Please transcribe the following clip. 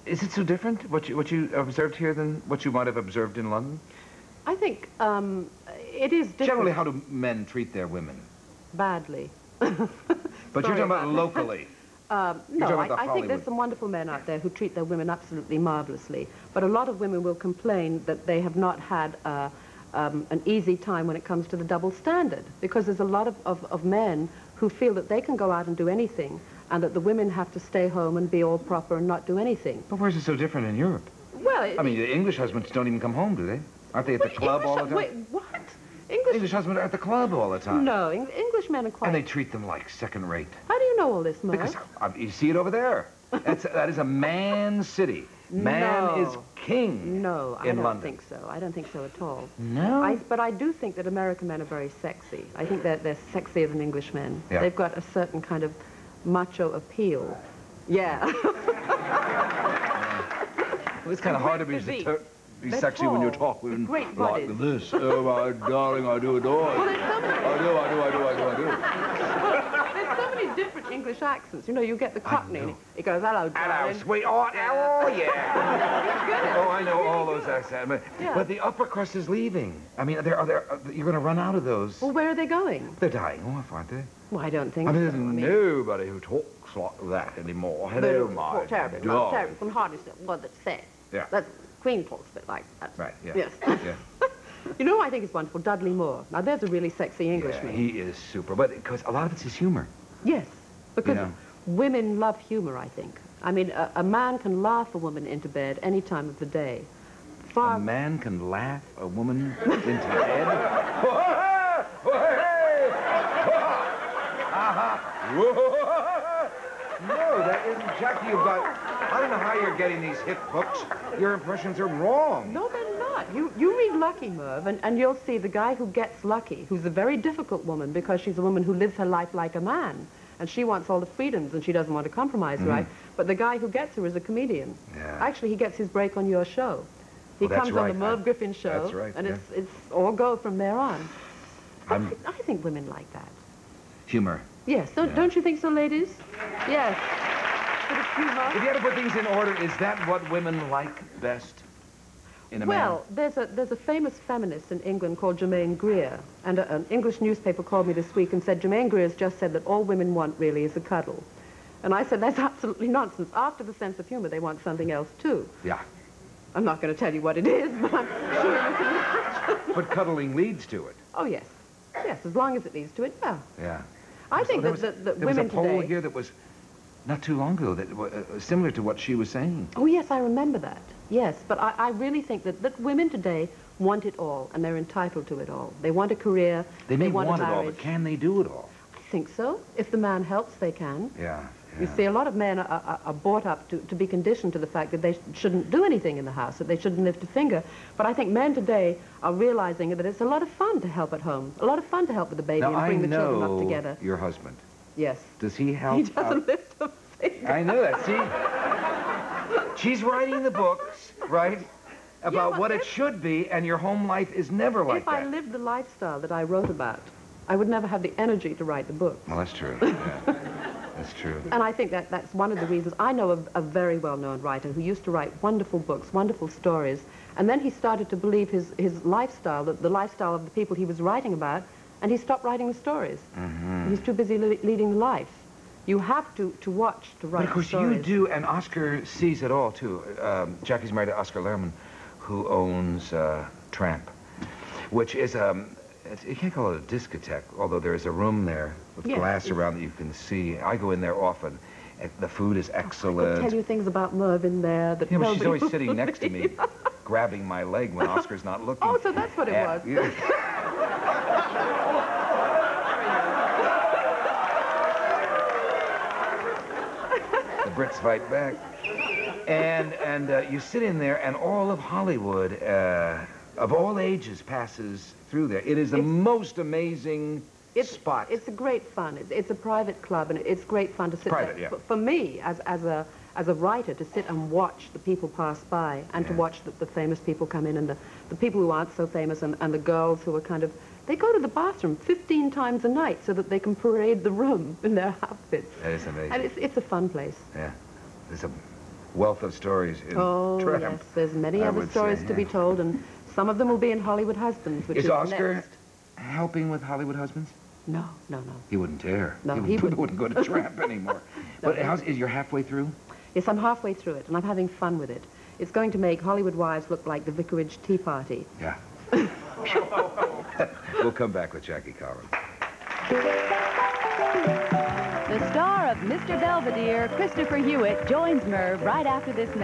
Is it so different, what you observed here, than what you might have observed in London? I think it is different. Generally, how do men treat their women? Badly. But you're talking about locally. No, I think there's some wonderful men out there who treat their women absolutely marvelously. But a lot of women will complain that they have not had an easy time when it comes to the double standard. Because there's a lot of men who feel that they can go out and do anything, and that the women have to stay home and be all proper and not do anything. But where's it so different in Europe? Well, I mean, the English husbands don't even come home, do they? Aren't they at the club all the time? Wait, what? English husbands are at the club all the time. No, English men are quite... And they treat them like second rate. How do you know all this, Merv? Because you see it over there. That is a man's city. Man is king. No, I don't think so. I don't think so at all. No? But I do think that American men are very sexy. I think that they're sexier than English men. Yeah. They've got a certain kind of macho appeal. Yeah. It's kind of hard to be sexy when you're talking like this. Oh, my darling, I do adore you. I do. There's so many different English accents. You know, you get the Cockney. It goes, hello, darling. Hello, sweetheart. Oh, yeah. Oh, I know all those accents. But the upper crust is leaving. I mean, you're going to run out of those. Well, where are they going? They're dying off, aren't they? Well, I don't think so. There's nobody who talks like that anymore. Hello, my darling. Terrible. From hardest word that's said. Yeah. That's Queen talks a bit like that. Right, yeah. Yes. Yeah. You know who I think is wonderful? Dudley Moore. Now, there's a really sexy Englishman. Yeah, he is super. But because a lot of it's his humor. Yes. Because women love humor, I think. I mean, a man can laugh a woman into bed any time of the day. A man can laugh a woman into bed? No, that isn't... Jackie, you've got... I don't know how you're getting these hip books. Your impressions are wrong. No, they're not. You read Lucky, Merv, and you'll see the guy who gets lucky, who's a very difficult woman because she's a woman who lives her life like a man. And she wants all the freedoms, and she doesn't want to compromise, right? But the guy who gets her is a comedian. Yeah. Actually, he gets his break on your show. He comes on the Merv Griffin show, that's right, and it's all go from there on. I think women like that. Humor. Yes, don't you think so, ladies? Yes. If you had to put things in order, is that what women like best in a man? Well, there's a famous feminist in England called Germaine Greer, and an English newspaper called me this week and said, Germaine Greer's just said that all women want really is a cuddle. And I said, that's absolutely nonsense. After the sense of humor, they want something else, too. Yeah. I'm not going to tell you what it is, but I'm sure you can imagine. But cuddling leads to it. Oh, yes. Yes, as long as it leads to it, yeah. Yeah. I think that women today... There was a poll here that was not too long ago that was similar to what she was saying. Oh, yes, I remember that. Yes, but I really think that women today want it all, and they're entitled to it all. They want a career, they may want it a all, but can they do it all? I think so. If the man helps, they can. Yeah. You see, a lot of men are brought up to be conditioned to the fact that they shouldn't do anything in the house, that they shouldn't lift a finger. But I think men today are realizing that it's a lot of fun to help at home, a lot of fun to help with the baby and bring the children up together. Your husband. Yes. Does he help? He doesn't lift a finger. I know that. See? She's writing the books, right, about what it should be, and your home life is never like that. If I lived the lifestyle that I wrote about, I would never have the energy to write the book. Well, that's true. Yeah. That's true. And I think that's one of the reasons. I know a very well-known writer who used to write wonderful books, wonderful stories, and then he started to believe his lifestyle, the lifestyle of the people he was writing about, and he stopped writing the stories. He's too busy leading the life. You have to watch to write the stories. But of course you do, and Oscar sees it all, too. Jackie's married to Oscar Lerman, who owns Tramp, which is you can't call it a discotheque, although there is a room there with glass around that you can see. I go in there often. The food is excellent. I could tell you things about Merv in there that but she's always sitting next to me, grabbing my leg when Oscar's not looking. Oh, so that's what it was. Yeah. The Brits fight back. And you sit in there, and all of Hollywood, of all ages, passes through there. It is the most amazing spot. It's a great fun. It's a private club, and it's great fun to sit there. Yeah. For me, as a writer, to sit and watch the people pass by, and to watch the famous people come in, and the people who aren't so famous, and the girls who are kind of They go to the bathroom 15 times a night so that they can parade the room in their outfits. That is amazing. And it's a fun place. Yeah. There's a wealth of stories in Oh, Tramp. yes. There's many other stories to be told, and some of them will be in Hollywood Husbands, which is Oscar next. helping with Hollywood Husbands? No, no, no. He wouldn't dare. No, he wouldn't go to Tramp anymore. No, But you're halfway through? Yes, I'm halfway through it, and I'm having fun with it. It's going to make Hollywood Wives look like the Vicarage Tea Party. Yeah. We'll come back with Jackie Collins. The star of Mr. Belvedere, Christopher Hewitt, joins Merv right after this message.